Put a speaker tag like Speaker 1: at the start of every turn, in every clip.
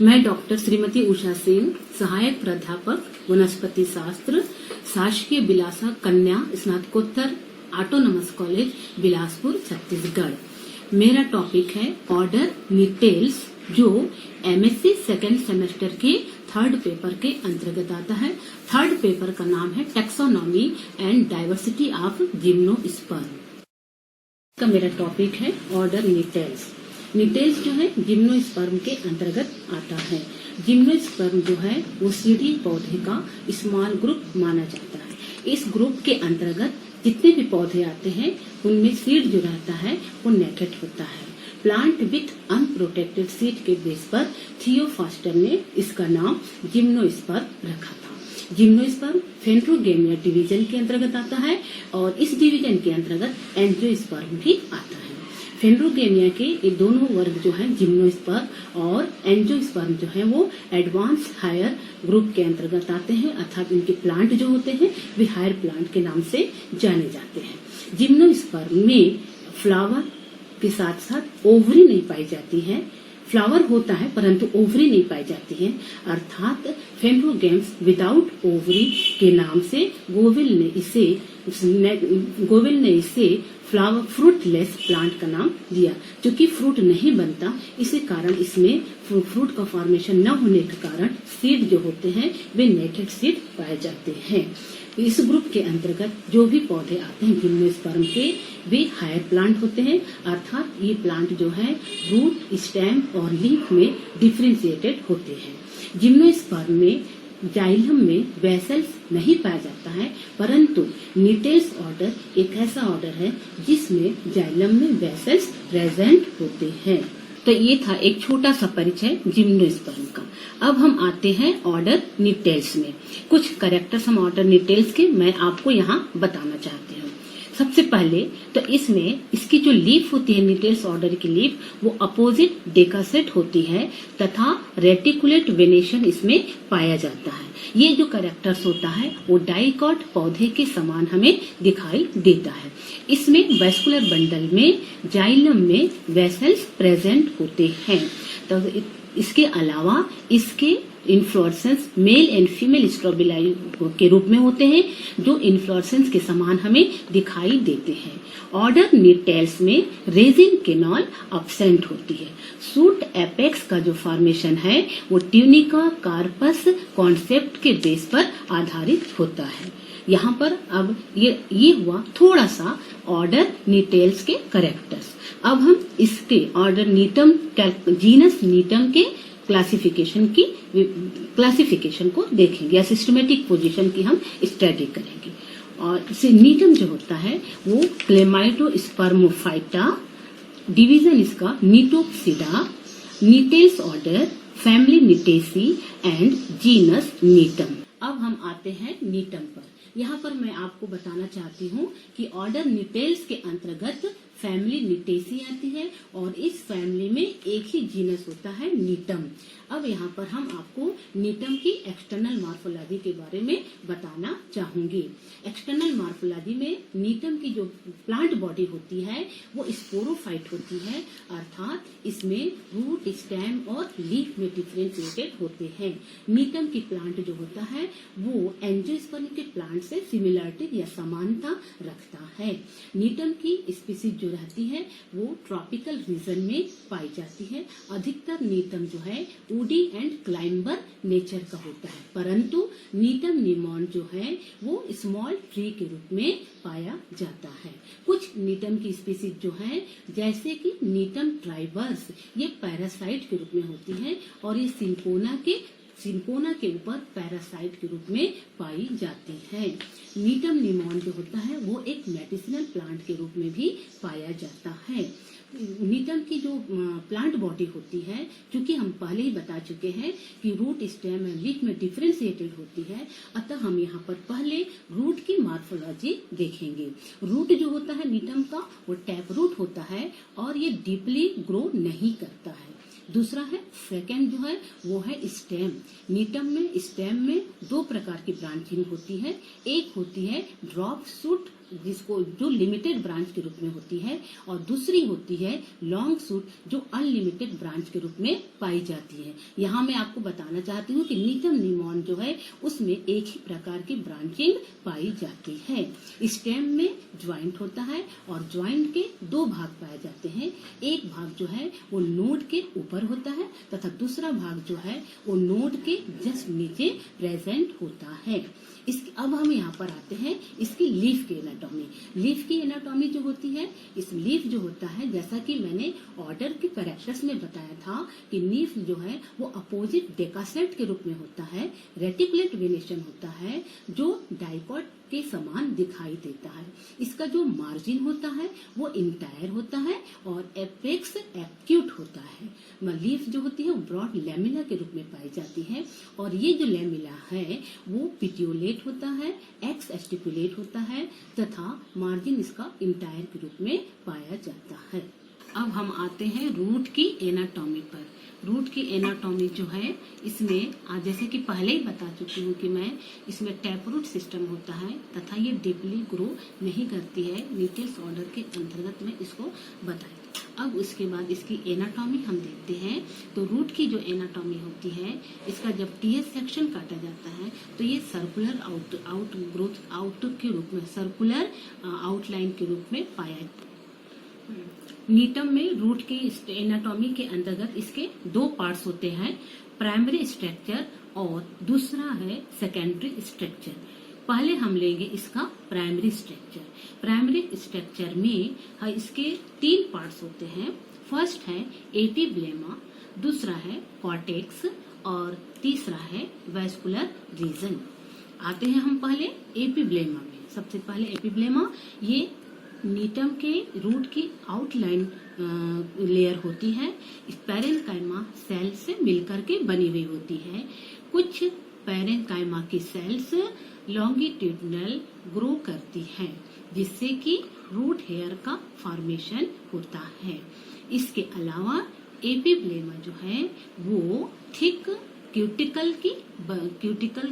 Speaker 1: मैं डॉक्टर श्रीमती उषा सेन, सहायक प्राध्यापक वनस्पति शास्त्र, शासकीय बिलासा कन्या स्नातकोत्तर ऑटोनमस कॉलेज बिलासपुर छत्तीसगढ़। मेरा टॉपिक है ऑर्डर नीटेल्स, जो एमएससी सेकेंड सेमेस्टर के थर्ड पेपर के अंतर्गत आता है। थर्ड पेपर का नाम है taxonomy and diversity of gymnosperm. का मेरा टॉपिक है ऑर्डर नीटेल्स। नीटेल्स जो है जिम्नोस्पर्म के अंतर्गत आता है। जिम्नोस्पर्म जो है वो सीढ़ी पौधे का स्मॉल ग्रुप माना जाता है। इस ग्रुप के अंतर्गत जितने भी पौधे आते हैं उनमें सीड जो रहता है वो नेकेड होता है। प्लांट विथ अनप्रोटेक्टेड सीड के बेस पर थियोफास्टर ने इसका नाम जिम्नोस्पर्म रखा था। जिम्नोस्पर्म फेंड्रोगेमिया डिवीजन के अंतर्गत आता है और इस डिवीजन के अंतर्गत एंजियोस्पर्म भी आता है। फेंड्रोगेमिया के ये दोनों वर्ग जो है जिम्नोस्पर्म और एंजियोस्पर्म जो है वो एडवांस हायर ग्रुप के अंतर्गत आते हैं, अर्थात इनके प्लांट जो होते हैं वे हायर प्लांट के नाम से जाने जाते हैं। जिम्नोस्पर्म में फ्लावर के साथ साथ ओवरी नहीं पाई जाती है। फ्लावर होता है परंतु ओवरी नहीं पाई जाती है, अर्थात फेंड्रोगेम्स विदाउट ओवरी के नाम से गोविल ने इसे फ्लावर फ्रूटलेस प्लांट का नाम दिया। क्योंकि फ्रूट नहीं बनता, इसी कारण इसमें फ्रूट का फॉर्मेशन न होने के कारण सीड जो होते हैं वे नेकेड सीड पाए जाते हैं। इस ग्रुप के अंतर्गत जो भी पौधे आते हैं जिम्नोस्पर्म के वे हायर प्लांट होते हैं, अर्थात ये प्लांट जो है रूट, स्टेम और लीफ में डिफरेंशिएटेड होते हैं। जिम्नोस्पर्म में जाइलम में वेसल्स नहीं पाया जाता है, परंतु नीटेल्स ऑर्डर एक ऐसा ऑर्डर है जिसमें जाइलम में वेसल्स प्रेजेंट होते हैं। तो ये था एक छोटा सा परिचय जिम्नोस्पर्म का। अब हम आते हैं ऑर्डर नीटेल्स में। कुछ कैरेक्टर्स हम ऑर्डर नीटेल्स के मैं आपको यहाँ बताना चाहती हूँ। सबसे पहले तो इसमें इसकी जो लीफ होती है नीटेल्स ऑर्डर की लीफ वो अपोजिट डेकासेट होती है तथा रेटिकुलेट वेनेशन इसमें पाया जाता है। ये जो कैरेक्टर्स होता है वो डाइकॉट पौधे के समान हमें दिखाई देता है। इसमें वेस्कुलर बंडल में जाइलम में वेसल्स प्रेजेंट होते हैं। तो इसके अलावा इसके inflorescence male and female strobili के रूप में होते हैं, जो इन्फ्लोरेसेंस के समान हमें दिखाई देते हैं। ऑर्डर नीटेल्स में रेजिन केनॉल अब्सेंट होती है। सूट एपेक्स का जो फॉर्मेशन है वो ट्यूनिका कार्पस कॉन्सेप्ट के बेस पर आधारित होता है। यहाँ पर अब ये हुआ थोड़ा सा ऑर्डर नीटेल्स के कैरेक्टर्स। अब हम इसके ऑर्डर नीटम जीनस नीटम के क्लासिफिकेशन को देखेंगे या सिस्टमेटिक पोजीशन की हम स्टडी करेंगे। और इसे नीटम जो होता है वो क्लेमाइडोस्पर्मोफाइटा, डिवीजन इसका Gnetopsida, Gnetales order family Gnetaceae and genus Gnetum. अब हम आते हैं नीटम पर। यहाँ पर मैं आपको बताना चाहती हूँ कि ऑर्डर नीटेल्स के अंतर्गत फैमिली नीटेसी आती है और इस फैमिली में एक ही जीनस होता है नीटम। अब यहाँ पर हम आपको नीटम की एक्सटर्नल मॉर्फोलॉजी के बारे में बताना चाहूंगी। एक्सटर्नल मॉर्फोलॉजी में नीटम की जो प्लांट बॉडी होती है वो स्पोरोफाइट होती है, अर्थात इसमें रूट, स्टेम और लीफ में डिफरेंशिएटेड होते हैं। नीटम की प्लांट जो होता है वो एंजियोस्पर्म के प्लांट से सिमिलरिटी या समानता रखता है। नीटम की स्पीसीज जो रहती है वो ट्रॉपिकल रीजन में पाई जाती है। अधिकतर नीटम जो है वुडी एंड क्लाइंबर नेचर का होता है, परंतु नीटम निमॉन जो है वो स्मॉल ट्री के रूप में पाया जाता है। कुछ नीटम की स्पीसीज जो है जैसे कि नीटम ट्राइवर्स, ये पैरासाइट के रूप में होती है और ये सिंपोना के ऊपर पैरासाइट के रूप में पाई जाती है। नीटम निमॉन जो होता है वो एक मेडिसिनल प्लांट के रूप में भी पाया जाता है। नीटम की जो प्लांट बॉडी होती है, क्योंकि हम पहले ही बता चुके हैं कि रूट, स्टेम एंड लीफ में डिफरेंशिएटेड होती है, अतः हम यहाँ पर पहले रूट की मॉर्फोलॉजी देखेंगे। रूट जो होता है नीटम का वो टैप रूट होता है और ये डीपली ग्रो नहीं करता है। दूसरा है सेकेंड जो है वो है स्टेम। नीटम में स्टेम में दो प्रकार की ब्रांचिंग होती है। एक होती है ड्रॉप शूट जिसको जो लिमिटेड ब्रांच के रूप में होती है, और दूसरी होती है लॉन्ग शूट जो अनलिमिटेड ब्रांच के रूप में पाई जाती है। यहाँ मैं आपको बताना चाहती हूँ कि नीटम निमॉन जो है उसमें एक ही प्रकार की ब्रांचिंग पाई जाती है। स्टेम में ज्वाइंट होता है और ज्वाइंट के दो भाग पाए जाते हैं। एक भाग जो है वो नोड के ऊपर होता है तथा दूसरा भाग जो है वो नोड के जस्ट नीचे प्रेजेंट होता है। अब हम यहाँ पर आते हैं इसकी लीफ की एनाटॉमी। लीफ की एनाटॉमी जो होती है, इस लीफ जो होता है, जैसा कि मैंने ऑर्डर के कैरेक्टर्स में बताया था कि लीफ जो है वो अपोजिट डेकासेट के रूप में होता है, रेटिकुलेट वेनेशन होता है जो डाइकॉट के समान दिखाई देता है। इसका जो मार्जिन होता है वो इंटायर होता है और एपेक्स एक्यूट होता है। लीफ जो होती है वो ब्रॉड लैमिला के रूप में पाई जाती है और ये जो लैमिला है वो पिट्यूलेट होता है, एक्स एस्टिकुलेट होता है तथा मार्जिन इसका इंटायर के रूप में पाया जाता है। अब हम आते हैं रूट की एनाटॉमी पर। रूट की एनाटॉमी जो है इसमें जैसे कि पहले ही बता चुकी हूँ कि मैं इसमें टैप रूट सिस्टम होता है तथा ये डीपली ग्रो नहीं करती है। नीटल्स ऑर्डर के अंतर्गत में इसको बताया। अब उसके बाद इसकी एनाटॉमी हम देखते हैं। तो रूट की जो एनाटॉमी होती है, इसका जब टीएस सेक्शन काटा जाता है तो ये सर्कुलर आउट ग्रोथ आउट के रूप में, सर्कुलर आउटलाइन के रूप में पाया जाता है। नीटम में रूट की एनाटॉमी के अंतर्गत इसके दो पार्ट्स होते हैं, प्राइमरी स्ट्रक्चर और दूसरा है सेकेंडरी स्ट्रक्चर। पहले हम लेंगे इसका प्राइमरी स्ट्रक्चर। प्राइमरी स्ट्रक्चर में इसके तीन पार्ट्स होते हैं। फर्स्ट है एपिब्लेमा, दूसरा है कॉर्टेक्स और तीसरा है वेस्कुलर रीजन। आते हैं हम पहले एपिब्लेमा में। सबसे पहले एपिब्लेमा ये नीटम के रूट की आउटलाइन लेयर होती है। इस पैरेन्काइमा सेल से मिलकर के बनी हुई होती है। कुछ पैरेन्काइमा की सेल्स लॉन्गिट्यूडनल ग्रो करती हैं जिससे कि रूट हेयर का फॉर्मेशन होता है। इसके अलावा एपिब्लेमा जो है वो थिक क्यूटिकल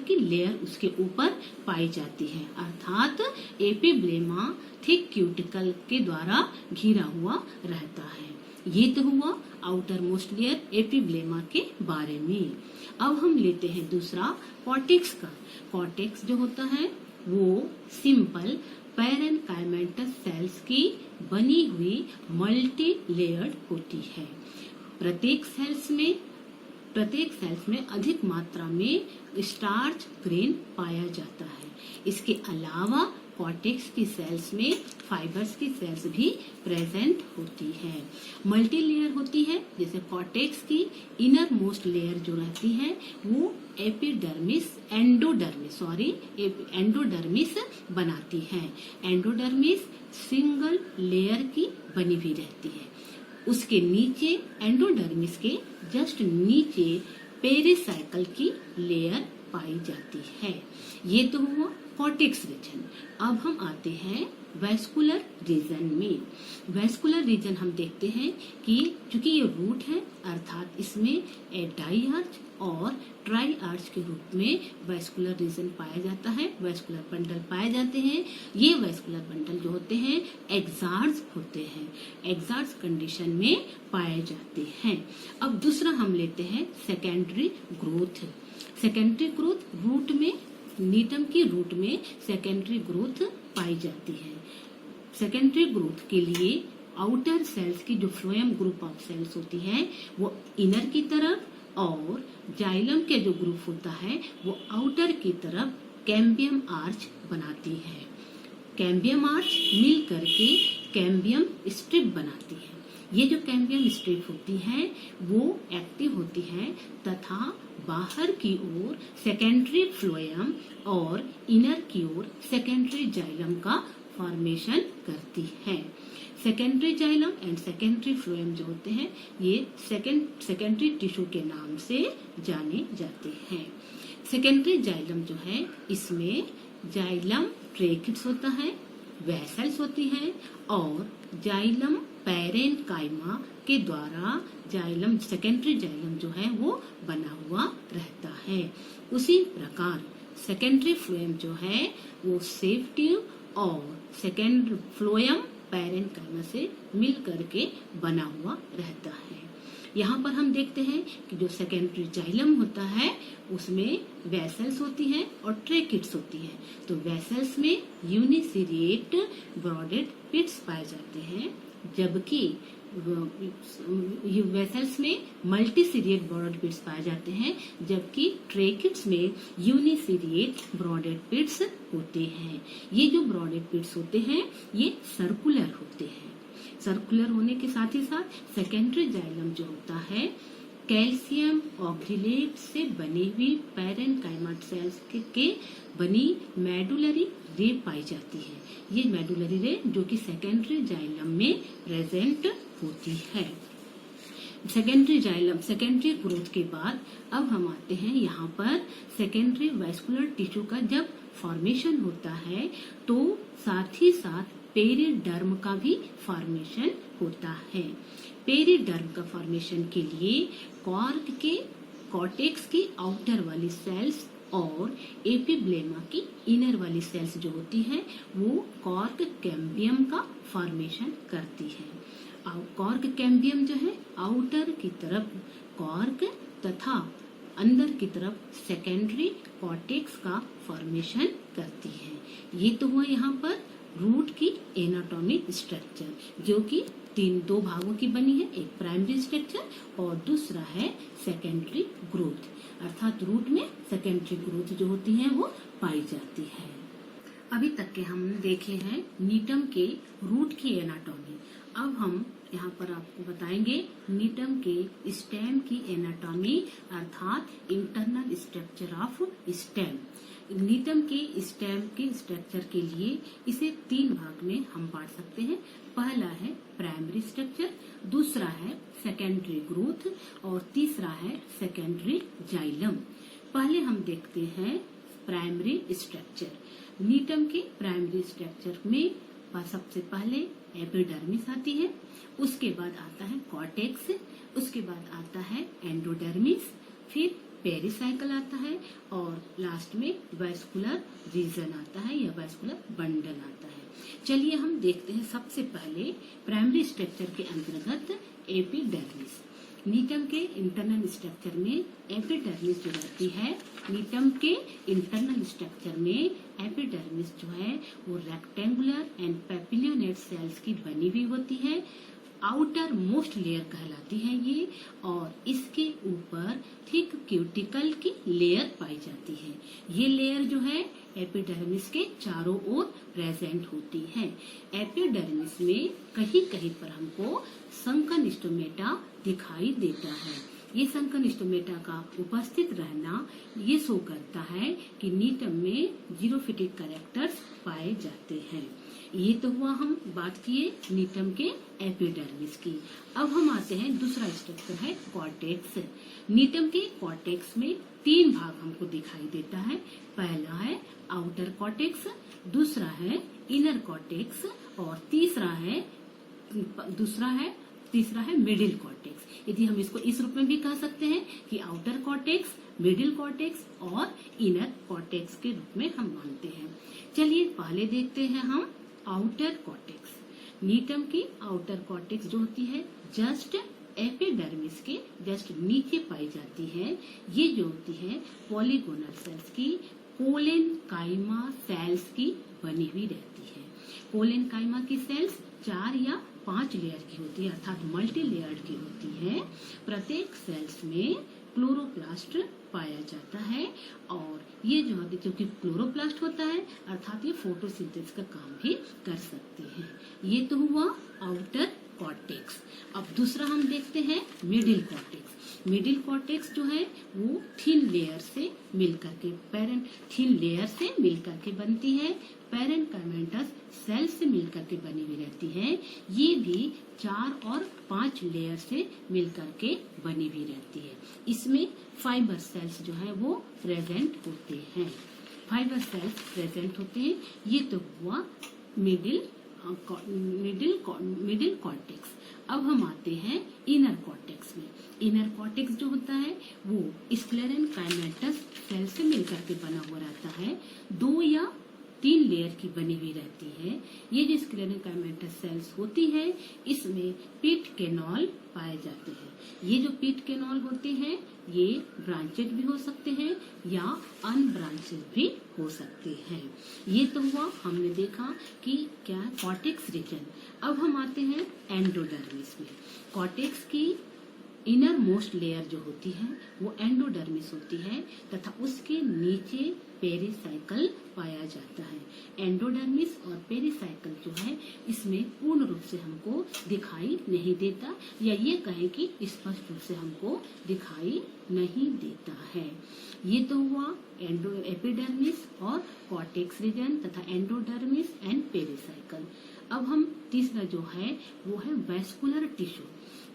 Speaker 1: की लेयर उसके ऊपर पाई जाती है, अर्थात एपिब्लेमा थिक क्यूटिकल के द्वारा घिरा हुआ रहता है। ये तो हुआ आउटर मोस्ट लेयर एपिब्लेमा के बारे में। अब हम लेते हैं दूसरा कॉर्टेक्स का। कॉर्टेक्स जो होता है वो सिंपल पैरेन्काइमेटस सेल्स की बनी हुई मल्टी लेयर्ड होती है। प्रत्येक सेल्स में अधिक मात्रा में स्टार्च ग्रेन पाया जाता है। इसके अलावा कॉर्टेक्स की सेल्स में फाइबर्स की सेल्स भी प्रेजेंट होती है। मल्टी लेयर होती है, जैसे कॉर्टेक्स की इनर मोस्ट लेयर जो रहती है वो एंडोडर्मिस बनाती है। एंडोडर्मिस सिंगल लेयर की बनी हुई रहती है। उसके नीचे एंडोडर्मिस के जस्ट नीचे पेरिसाइकल की लेयर पाई जाती है। ये तो हुआ कॉर्टेक्स रीजन। अब हम आते हैं वेस्कुलर रीजन में। वेस्कुलर रीजन हम देखते हैं कि चूंकि ये रूट है अर्थात इसमें डाई आर्च और ट्राई आर्च के रूप में वेस्कुलर रीजन पाया जाता है, वेस्कुलर बंडल पाए जाते हैं। ये वेस्कुलर बंडल जो होते हैं एक्सार्स होते हैं, एक्सार्स कंडीशन में पाए जाते हैं। अब दूसरा हम लेते हैं secondary growth. Secondary growth root में, नीटम की रूट में सेकेंडरी ग्रोथ पाई जाती है। सेकेंडरी ग्रोथ के लिए आउटर सेल्स की जो फ्लोएम ग्रुप ऑफ सेल्स होती है वो इनर की तरफ और जाइलम के जो ग्रुप होता है वो आउटर की तरफ कैम्बियम आर्च बनाती है। कैम्बियम आर्च मिल करके कैम्बियम स्ट्रिप बनाती है। ये जो कैम्बियम स्ट्रिप होती है वो एक्टिव होती है तथा बाहर की ओर सेकेंडरी फ्लोएम और इनर की ओर सेकेंडरी जाइलम का फॉर्मेशन करती है। Secondary xylem and secondary phloem जो होते हैं ये सेकेंडरी टिश्यू के नाम से जाने जाते हैं। सेकेंडरी जाइलम जो है इसमें जाइलम ट्रेकिट्स होता है, वेसल्स होती हैं और जाइलम पैरेन्काइमा के द्वारा जाइलम सेकेंडरी जाइलम जो है वो बना हुआ रहता है। उसी प्रकार सेकेंडरी फ्लोएम जो है वो सेफ ट्यूब और सेकेंड फ्लोएम पैरेन्काइमा से मिल करके बना हुआ रहता है। यहाँ पर हम देखते हैं कि जो सेकेंडरी जाइलम होता है उसमें वेसल्स होती हैं और ट्रेकिड्स होती हैं। तो वेसल्स में यूनिसिरिएट ब्रॉडेड पिट्स पाए जाते हैं, जबकि वेसल्स में मल्टीसिरिएट ब्रॉडेड पिट्स पाए जाते हैं, जबकि ट्रेकिड्स में यूनिसिरिएट ब्रॉडेड पिट्स होते हैं। ये जो ब्रॉडेड पिट्स होते हैं ये सर्कुलर होते हैं। सर्कुलर होने के साथ ही साथ सेकेंडरी जाइलम जो होता है कैल्शियम ऑक्सिलेट से बनी हुई पैरेन्काइमा सेल्स के बनी मेडुलरी रे पाई जाती है। ये मेडुलरी रे जो कि सेकेंडरी जाइलम में प्रेजेंट होती है। सेकेंडरी ग्रोथ के बाद अब हम आते हैं यहाँ पर सेकेंडरी वैस्कुलर टिश्यू का जब फॉर्मेशन होता है तो साथ ही साथ पेरिडर्म का भी फॉर्मेशन होता है। पेरिडर्म का फॉर्मेशन के लिए कॉर्क के कॉर्टेक्स की आउटर वाली सेल्स और एपिब्लेमा की इनर वाली सेल्स जो होती हैं वो कॉर्क कैम्बियम का फॉर्मेशन करती है। कॉर्क कैम्बियम जो है आउटर की तरफ कॉर्क तथा अंदर की तरफ सेकेंडरी कॉर्टेक्स का फॉर्मेशन करती है। ये तो हुआ यहाँ पर रूट की एनाटॉमिक स्ट्रक्चर जो कि दो भागों की बनी है, एक प्राइमरी स्ट्रक्चर और दूसरा है सेकेंडरी ग्रोथ, अर्थात रूट में सेकेंडरी ग्रोथ जो होती है वो पाई जाती है। अभी तक के हम देखे हैं नीटम के रूट की एनाटॉमी। अब हम यहाँ पर आपको बताएंगे नीटम के स्टेम की एनाटॉमी अर्थात इंटरनल स्ट्रक्चर ऑफ स्टेम। नीटम के स्टेम के स्ट्रक्चर के लिए इसे 3 भाग में हम बांट सकते हैं। पहला है प्राइमरी स्ट्रक्चर, दूसरा है सेकेंडरी ग्रोथ और तीसरा है सेकेंडरी जाइलम। पहले हम देखते हैं प्राइमरी स्ट्रक्चर। नीटम के प्राइमरी स्ट्रक्चर में सबसे पहले एपिडर्मिस आती है, उसके बाद आता है कॉर्टेक्स, उसके बाद आता है एंडोडर्मिस, फिर पेरिसाइकल आता है और लास्ट में वैस्कुलर रीजन आता है या वैस्कुलर बंडल आता है। चलिए हम देखते हैं सबसे पहले प्राइमरी स्ट्रक्चर के अंतर्गत एपिडर्मिस। नीटम के इंटरनल स्ट्रक्चर में एपिडर्मिस जो रहती है, नीटम के इंटरनल स्ट्रक्चर में एपिडर्मिस जो है वो रेक्टेंगुलर एंड पेपिलियोनेट सेल्स की बनी हुई होती है। आउटर मोस्ट लेयर कहलाती है ये, और इसके ऊपर थिक क्यूटिकल की लेयर पाई जाती है। ये लेयर जो है एपिडर्मिस के चारों ओर प्रेजेंट होती है। एपिडर्मिस में कहीं कहीं पर हमको संकन स्टोमेटा दिखाई देता है। ये संकन स्टोमेटा का उपस्थित रहना ये शो करता है कि नीटम में जीरोफिटिक कैरेक्टर्स पाए जाते हैं। ये तो हुआ हम बात किए नीटम के एपिडर्मिस की। अब हम आते हैं दूसरा स्ट्रक्चर है कॉर्टेक्स। नीटम के कॉर्टेक्स में 3 भाग हमको दिखाई देता है। पहला है आउटर कॉर्टेक्स, दूसरा है इनर कॉर्टेक्स और तीसरा है मिडिल कॉर्टेक्स। यदि हम इसको इस रूप में भी कह सकते हैं कि आउटर कॉर्टेक्स, मिडिल कॉर्टेक्स और इनर कॉर्टेक्स के रूप में हम मानते हैं। चलिए पहले देखते हैं हम आउटर कॉर्टेक्स। नीटम की आउटर कॉर्टेक्स जो होती है जस्ट एपिडर्मिस के जस्ट नीचे पाई जाती है। ये जो होती है पॉलीगोनल सेल्स की कोलेनकाइमा सेल्स की बनी हुई रहती है। कोलेनकाइमा की सेल्स 4 या 5 लेयर की होती है, अर्थात मल्टी लेयर्ड की होती है। प्रत्येक सेल्स में क्लोरोप्लास्ट पाया जाता है और ये जो होती है क्योंकि क्लोरोप्लास्ट होता है अर्थात ये फोटोसिंथेसिस का काम भी कर सकते हैं। ये तो हुआ आउटर कॉर्टेक्स। अब दूसरा हम देखते हैं मिडिल कॉर्टेक्स। मिडिल कॉर्टेक्स जो है वो थिन लेयर से मिलकर के बनती है। पैरेन्काइमेटस सेल से मिलकर के बनी हुई रहती है। ये भी 4 और 5 लेयर से मिलकर के बनी हुई रहती है। इसमें फाइबर सेल्स जो है वो प्रेजेंट होते हैं। ये तो हुआ मिडिल कॉर्टेक्स। अब हम आते हैं इनर कॉर्टेक्स में। इनर कॉर्टेक्स जो होता है वो स्क्लेरेनकाइमेटस सेल से मिलकर के बना हुआ रहता है। 2 या 3 लेयर की बनी हुई रहती है। ये जो स्क्लेरोकाइमेटस सेल्स होती है इसमें पीट केनॉल पाए जाते हैं। ये जो पीट केनॉल होते हैं ये ब्रांचेड भी हो सकते हैं या अनब्रांचेड भी हो सकते हैं। ये तो हुआ, हमने देखा कि क्या कॉर्टेक्स रीजन। अब हम आते हैं एंडोडर्मिस में। कॉर्टेक्स की इनर मोस्ट लेयर जो होती है वो एंडोडर्मिस होती है तथा उसके नीचे पेरिसाइकल पाया जाता है। एंडोडर्मिस और पेरिसाइकल जो है इसमें पूर्ण रूप से हमको दिखाई नहीं देता, या ये कहें कि स्पष्ट रूप से हमको दिखाई नहीं देता है। ये तो हुआ एपिडर्मिस और कॉर्टेक्स रीजन तथा एंडोडर्मिस एंड पेरिसाइकल। अब हम तीसरा जो है वो है वेस्कुलर टिश्यू।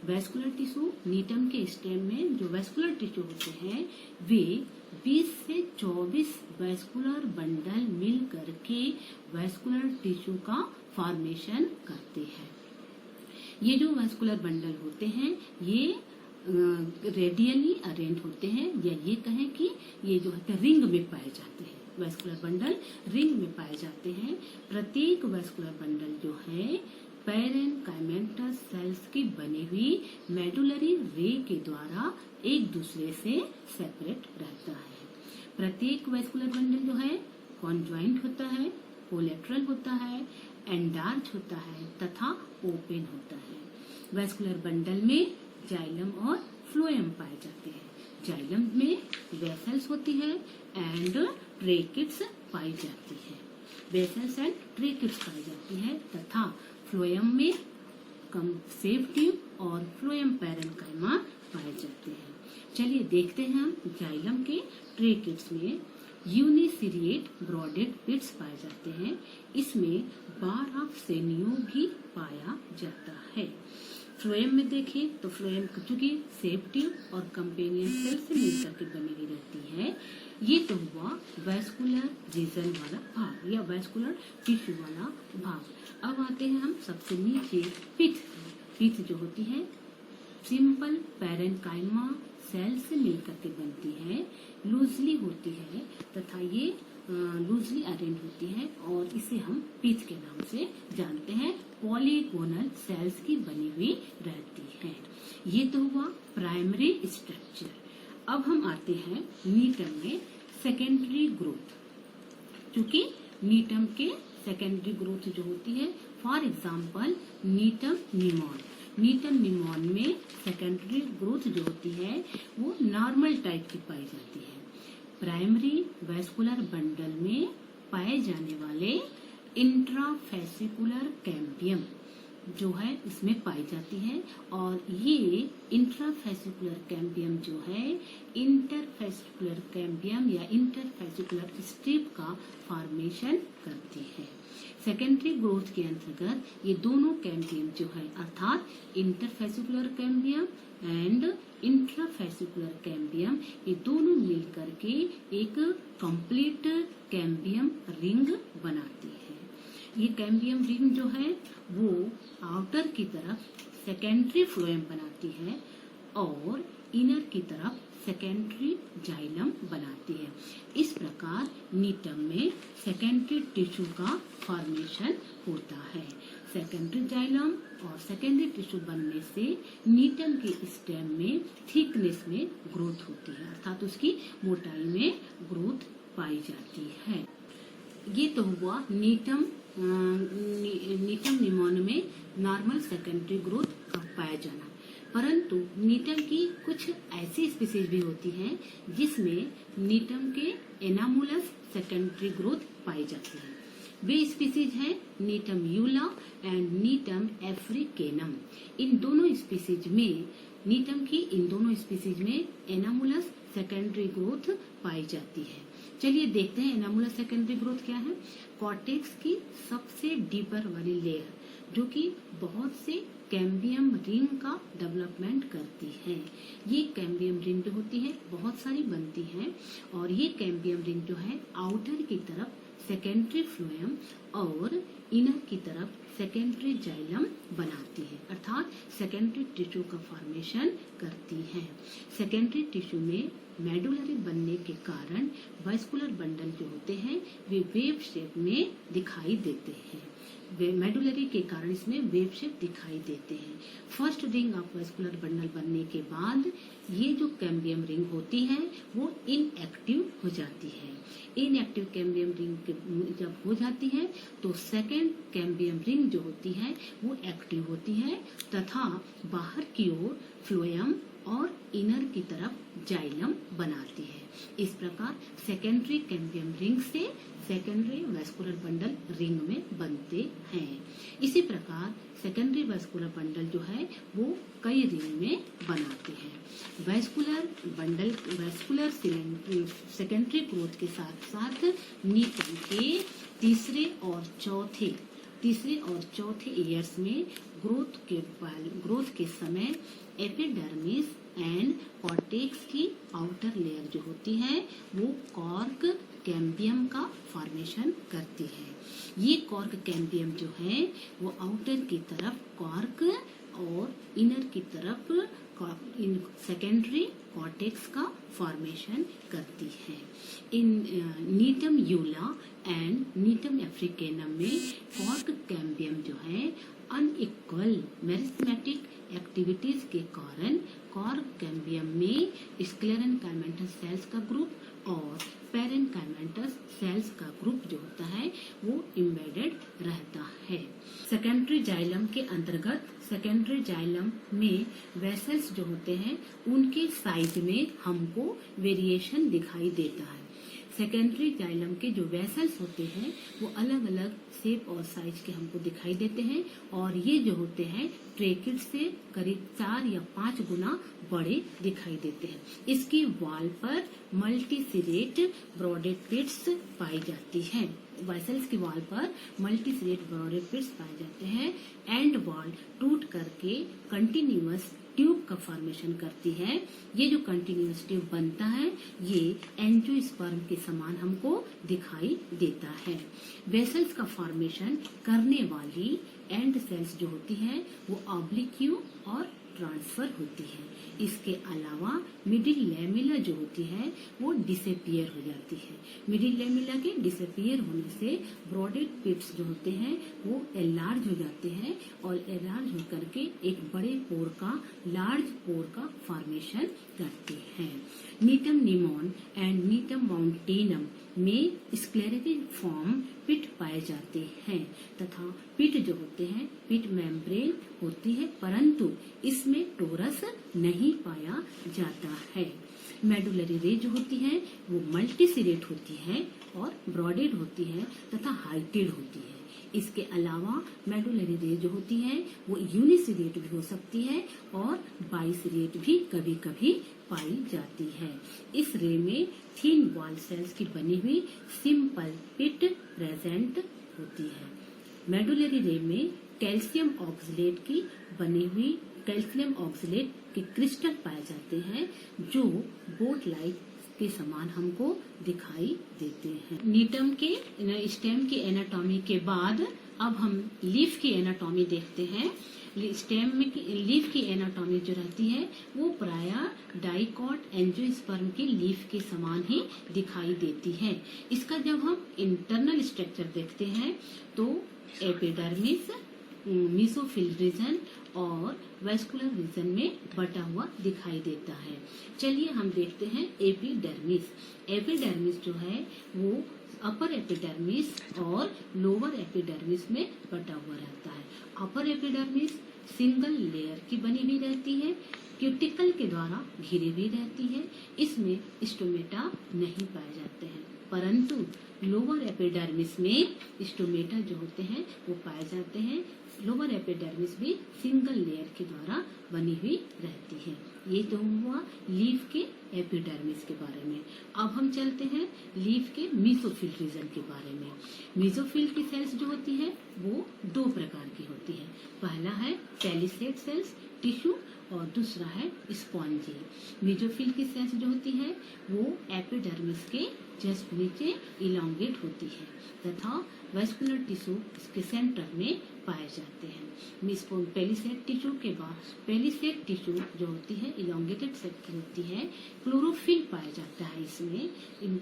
Speaker 1: वेस्कुलर टिश्यू नीटम के स्टेम में जो वेस्कुलर टिश्यू होते हैं वे 20 से 24 वेस्कुलर बंडल मिल करके वेस्कुलर टिश्यू का फॉर्मेशन करते हैं। ये जो वेस्कुलर बंडल होते हैं ये रेडियली अरेंज होते हैं, या ये कहें कि ये जो है रिंग में पाए जाते हैं। वेस्कुलर बंडल रिंग में पाए जाते हैं। प्रत्येक वेस्कुलर बंडल जो है पैरेनकाइमेटस सेल्स की बनी हुई मेडुलरी रे के द्वारा एक दूसरे से सेपरेट रहता है। प्रत्येक वेस्कुलर बंडल जो है कॉन्जॉइंट होता है, कोलेटरल होता है, एंडार्च होता है तथा ओपन होता है। वेस्कुलर बंडल में जाइलम और फ्लोएम पाए जाते हैं। जाइलम में वेसल्स होती है एंड ट्रेकिड्स पाई जाती है। वेसल्स एंड ट्रेकिड्स पाई जाती है तथा फ्लोएम में सेफ ट्यूब और फ्लोएम पैरेन्काइमा पाए जाते हैं। चलिए देखते हैं हम जाइलम के ट्रेकिड्स में यूनिसिरिएट ब्रॉडेड पिट्स पाए जाते हैं। इसमें बार ऑफ सेनियो भी पाया जाता है। फ्लोएम में देखें तो फ्लोएम चूंकि सेफ ट्यूब और कंपेनियन सेल से मिलकर के बनी हुई रहती है। ये तो हुआ वेस्कुलर रीजन वाला भाग या वेस्कुलर टिश्यू वाला भाग। अब आते हैं हम सबसे नीचे पिथ। पिथ जो होती है सिंपल पैरेन्काइमा सेल से मिलकर के बनती है, लूजली होती है तथा ये लूजली अरेंज होती है और इसे हम पिथ के नाम से जानते हैं। पॉलीगोनल सेल्स की बनी हुई रहती है। ये तो हुआ प्राइमरी स्ट्रक्चर। अब हम आते हैं नीटम में सेकेंडरी ग्रोथ। क्योंकि नीटम के सेकेंडरी ग्रोथ जो होती है, फॉर एग्जाम्पल नीटम निमॉन। नीटम निमॉन में सेकेंडरी ग्रोथ जो होती है वो नॉर्मल टाइप की पाई जाती है। प्राइमरी वेस्कुलर बंडल में पाए जाने वाले इंट्राफेसिकुलर कैम्बियम जो है इसमें पाई जाती है, और ये इंट्राफेसिकुलर कैम्बियम जो है इंटरफेसिकुलर कैम्बियम या इंटरफेसिकुलर स्ट्रिप का फॉर्मेशन करती है। सेकेंडरी ग्रोथ के अंतर्गत ये दोनों कैम्बियम जो है अर्थात interfascicular cambium and intrafascicular cambium ये दोनों मिलकर के एक कंप्लीट कैम्बियम रिंग बनाती है। ये कैम्बियम रिंग जो है वो आउटर की तरफ सेकेंडरी फ्लोएम बनाती है और इनर की तरफ सेकेंडरी जाइलम बनाती है। इस प्रकार नीटम में सेकेंडरी टिश्यू का फॉर्मेशन होता है। सेकेंडरी जाइलम और सेकेंडरी टिश्यू बनने से नीटम के स्टेम में थिकनेस में ग्रोथ होती है, अर्थात उसकी मोटाई में ग्रोथ पाई जाती है। ये तो हुआ नीटम निमॉन में नॉर्मल सेकेंडरी ग्रोथ पाया जाना। परंतु नीटम की कुछ ऐसी स्पीसीज भी होती हैं जिसमें नीटम के एनामुलस सेकेंडरी ग्रोथ पाई जाती है। वे स्पीसीज हैं नीटम यूला एंड नीटम एफ्रिकेनम। इन दोनों स्पीसीज में एनामुलस सेकेंडरी ग्रोथ पाई जाती है। चलिए देखते हैं एनामुलस सेकेंडरी ग्रोथ क्या है। कॉर्टेक्स की सबसे डीपर वाली लेयर जो कि बहुत से कैम्बियम रिंग का डेवलपमेंट करती है। ये कैम्बियम रिंग जो होती है बहुत सारी बनती हैं, और ये कैम्बियम रिंग जो है आउटर की तरफ सेकेंडरी फ्लोएम और इनर की तरफ सेकेंडरी जाइलम बनाती है, अर्थात सेकेंडरी टिश्यू का फॉर्मेशन करती है। सेकेंडरी टिश्यू में मेडुलरी बनने के कारण वैस्कुलर बंडल जो होते हैं वे वेव शेप में दिखाई देते हैं। मेडुलरी के कारण इसमें वेव शेप दिखाई देते हैं। First ring of vascular bundle बनने के बाद ये जो कैम्बियम रिंग होती है वो इनएक्टिव हो जाती है। इनएक्टिव कैम्बियम रिंग जब हो जाती है तो सेकेंड कैम्बियम रिंग जो होती है वो एक्टिव होती है तथा बाहर की ओर फ्लोएम और इनर की तरफ जाइलम बनाती है। इस प्रकार सेकेंडरी कैम्बियम रिंग से सेकेंडरी वैस्कुलर बंडल रिंग में बनते हैं। इसी प्रकार सेकेंडरी वैस्कुलर बंडल जो है वो कई रिंग में बनाते हैं। वैस्कुलर सेकेंडरी ग्रोथ के साथ साथ नीटम के तीसरे और चौथे ईयर्स में ग्रोथ के समय एपिडर्मिस एंड कॉर्टेक्स की आउटर लेयर जो होती है वो कॉर्क कैम्बियम का फॉर्मेशन करती है। ये कॉर्क कैम्बियम जो है वो आउटर की तरफ कॉर्क और इनर की तरफ सेकेंडरी कॉर्टेक्स का फॉर्मेशन करती है। इन नीटम यूला एंड नीटम अफ्रीकेनम में कॉर्क कैम्बियम जो है अनइक्वल मेरिस्मेटिक एक्टिविटीज के कारण कॉर्क कैम्बियम में स्क्लेरेनकाइमेटस सेल्स का ग्रुप और पेरेनकाइमेटस सेल्स का ग्रुप जो होता है वो इम्बेडेड रहता है। सेकेंडरी जाइलम के अंतर्गत सेकेंडरी जाइलम में वेसल्स जो होते हैं उनके साइज में हमको वेरिएशन दिखाई देता है। सेकेंडरी जाइलम के जो वेसल्स होते हैं वो अलग अलग शेप और साइज के हमको दिखाई देते हैं और ये जो होते हैं ट्रेकिड से करीब 4 या 5 गुना बड़े दिखाई देते हैं। इसकी वॉल पर मल्टीसिरेट ब्रॉडेड पिट्स पाई जाती है। वेसल्स की वॉल पर मल्टीसिरेट ब्रॉडेड पिट्स पाए जाते हैं। एंड वॉल टूट करके कंटिन्यूअस ट्यूब का फॉर्मेशन करती है। ये जो कंटिन्यूअस ट्यूब बनता है ये एंजियोस्पर्म के समान हमको दिखाई देता है। वेसल्स का फॉर्मेशन करने वाली एंड सेल्स जो होती है वो ऑब्लिक्यू और ट्रांसफर होती है। इसके अलावा मिडिल लेमिला जो होती है वो डिसअपियर हो जाती है। मिडिल लेमिला के डिसअपियर होने से ब्रॉडेड पिट्स जो होते हैं वो एलार्ज हो जाते हैं और एलार्ज हो करके एक बड़े पोर का लार्ज पोर का फॉर्मेशन करते हैं। नीटम निमोन एंड नीटम माउंटेनम में स्क्लेरेटिफॉर्म पिट पाए जाते हैं तथा पिट जो होते हैं पिट मेम्ब्रेन होती है परंतु इसमें टोरस नहीं पाया जाता है। मेडुलरी रे जो होती है वो मल्टीसिरेट होती है और ब्रॉडेड होती है तथा हाइटेड होती है। इसके अलावा मेडुलरी रे जो होती है वो यूनिसिरेट भी हो सकती है और बाइसिरेट भी कभी कभी पाई जाती है। इस रे में थिन वॉल सेल्स की बनी हुई सिंपल पिट प्रेजेंट होती है। मेडुलरी रे में कैल्शियम ऑक्सलेट की बनी हुई कैल्शियम ऑक्सलेट के क्रिस्टल पाए जाते हैं जो बोट लाइक के समान हमको दिखाई देते हैं। नीटम के स्टेम की एनाटॉमी के बाद अब हम लीफ की एनाटॉमी देखते हैं। स्टेम में लीफ की एनाटॉमी जो रहती है वो प्रायः डाइकॉट एंजियोस्पर्म के लीफ के समान ही दिखाई देती है। इसका जब हम इंटरनल स्ट्रक्चर देखते हैं तो एपिडर्मिस, मेसोफिल रीजन और वैस्कुलर रीजन में बटा हुआ दिखाई देता है। चलिए हम देखते हैं एपिडर्मिस। एपिडर्मिस जो है वो अपर एपिडर्मिस और लोअर एपिडर्मिस में बटा हुआ रहता है। अपर एपिडर्मिस सिंगल लेयर की बनी हुई रहती है, क्यूटिकल के द्वारा घिरी हुई रहती है। इसमें स्टोमेटा नहीं पाए जाते हैं परंतु लोअर एपिडर्मिस में स्टोमेटा जो होते हैं वो पाए जाते हैं। लोअर एपिडर्मिस भी सिंगल लेयर के द्वारा बनी हुई रहती है। ये तो हुआ लीफ के एपिडर्मिस के बारे में। अब हम चलते हैं लीफ के मेसोफिल रीजन के बारे में। मेसोफिल की सेल्स जो होती है वो 2 प्रकार की होती है। पहला है पैलिसेड सेल्स टिश्यू और दूसरा है स्पॉन्जी। मेसोफिल की सेल्स जो होती है वो एपिडर्मिस के जस्ट नीचे इलांगेट होती है तथा वेस्कुलर टिश्यू इसके सेंटर में पाए जाते हैं। पेलिसेड टिश्यू के बाद पेलिसेड टिश्यू जो होती है इलांगेटेड सेट की होती है, क्लोरोफिल पाया जाता है इसमें।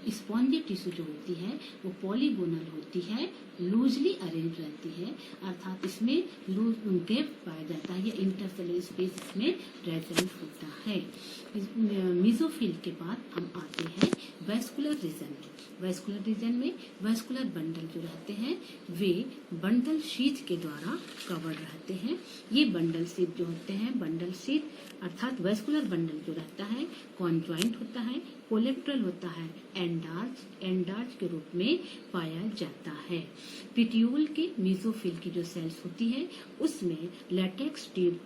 Speaker 1: स्पॉन्जी टिश्यू जो होती है वो पॉलीगोनल होती है, लूजली अरेंज रहती है, अर्थात इसमें लूज गैप पाया जाता है या इंटरसेलुलर स्पेस इसमें प्रेजेंट होता है। मेसोफिल के बाद हम आते हैं वेस्कुलर रीजन में। वेस्कुलर रीजन में वेस्कुलर बंडल जो रहते हैं वे बंडल शीथ के द्वारा कवर रहते हैं। ये बंडल शीथ जो होते हैं, बंडल शीथ अर्थात वेस्कुलर बंडल जो रहता है कॉन्जॉइंट होता है, कोलेट्रल होता है, एंडार्च के रूप में पाया जाता है। पिट्यूल के मेसोफिल की जो सेल्स होती है उसमें लेटेक्स ट्यूब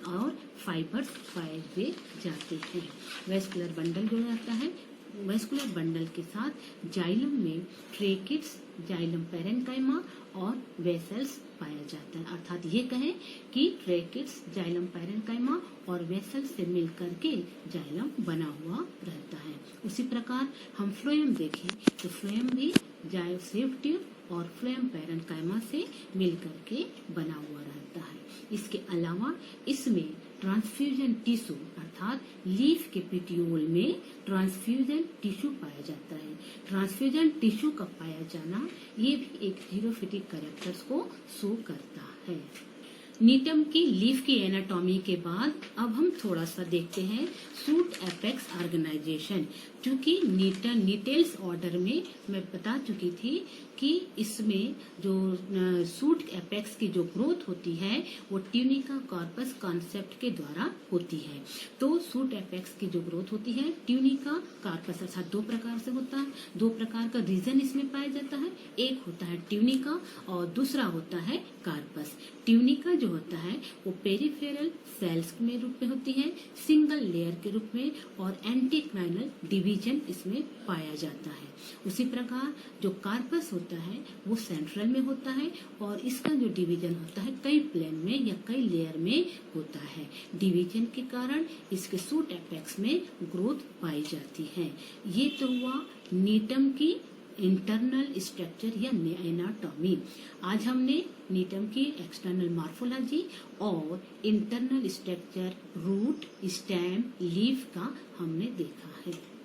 Speaker 1: और फाइबर्स पाए हुए जाते हैं। वेस्कुलर बंडल जो रहता है, वेस्कुलर बंडल के साथ जाइलम में ट्रेकिट्स, जाइलम पैरेन्काइमा और वेसल्स पाया जाता है, अर्थात ये कहें कि ट्रेकिट्स, जाइलम पैरेन्काइमा और वेसल्स से मिलकर के जाइलम बना हुआ रहता है। उसी प्रकार हम फ्लोएम देखें तो फ्लोएम भी सेव ट्यूब और फ्लोएम पैरेन्काइमा से मिलकर के बना हुआ रहता है। इसके अलावा इसमें ट्रांसफ्यूजन टिश्यू अर्थात लीफ के पिट्यूल में ट्रांसफ्यूजन टिश्यू पाया जाता है। ट्रांसफ्यूजन टिश्यू का पाया जाना ये भी एक जीरोफिटिक कैरेक्टर्स को शो करता है। नीटम की लीफ की एनाटॉमी के बाद अब हम थोड़ा सा देखते हैं सूट एपेक्स ऑर्गेनाइजेशन। क्योंकि नीटेल्स ऑर्डर में मैं बता चुकी थी कि इसमें जो सूट एपेक्स की जो ग्रोथ होती है वो ट्यूनिका कॉर्पस कॉन्सेप्ट के द्वारा होती है। तो सूट एपेक्स की जो ग्रोथ होती है ट्यूनिका कॉर्पस अर्थात दो प्रकार से होता है, दो प्रकार का रीजन इसमें पाया जाता है। एक होता है ट्यूनिका और दूसरा होता है कार्पस। ट्यूनिका जो होता है वो पेरिफेरल सेल्स में रूप में होती है, सिंगल लेयर के रूप में, और एंटीक्वाइनल डिवीजन इसमें पाया जाता है। उसी प्रकार जो कार्पस होता है वो सेंट्रल में होता है और इसका जो डिवीजन होता है कई प्लेन में या कई लेयर में होता है। डिवीजन के कारण इसके सूट एपेक्स में ग्रोथ पाई जाती है। ये तो हुआ नीटम की इंटरनल स्ट्रक्चर या एनाटॉमी। आज हमने नीटम की एक्सटर्नल मॉर्फोलॉजी और internal structure root, stem, leaf का हमने देखा है।